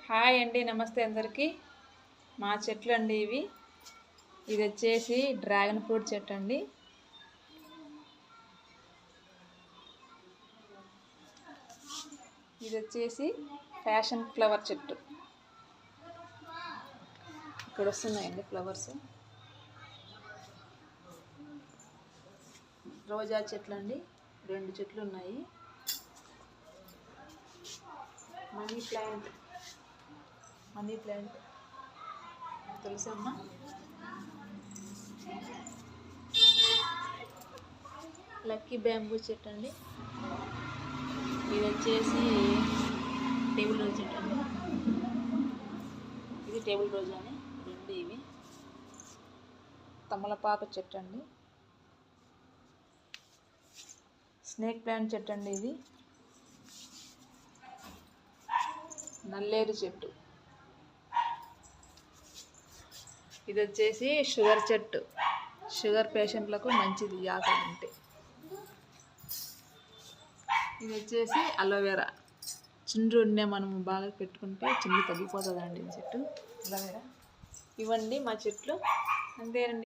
Hi అండి, నమస్తే అందరికీ. మా చెట్లు అండి ఇవి. ఇది వచ్చేసి డ్రాగన్ ఫ్రూట్ చెట్టు అండి. ఇది వచ్చేసి ఫ్యాషన్ ఫ్లవర్ చెట్టు. ఇక్కడ వస్తున్నాయండి ఫ్లవర్స్. రోజా చెట్లు అండి, 2 చెట్లు ఉన్నాయి. మనీ ప్లాంట్ తెలుసమ్మా. లక్కీ బ్యాంబూ చెట్టు అండి. ఇది వచ్చేసి టేబుల్ రోజ్ చెట్టు అండి. ఇది టేబుల్ రోజ్ అని 2 ఇవి. తమలపాకు చెట్టు అండి. స్నేక్ ప్లాంట్ చెట్టు అండి. ఇది నల్లేరు చెట్టు. ఇది వచ్చేసి షుగర్ చెట్టు. షుగర్ పేషెంట్లకు మంచిది ఆకులు ఉంటే. ఇది వచ్చేసి అలోవెరా. చిండ్రు ఉండే మనము బాగా పెట్టుకుంటే చిండ్రు తగ్గిపోతుందండి ఈ చెట్టు అలోవెరా. ఇవండి మా చెట్లు. అంతేనండి.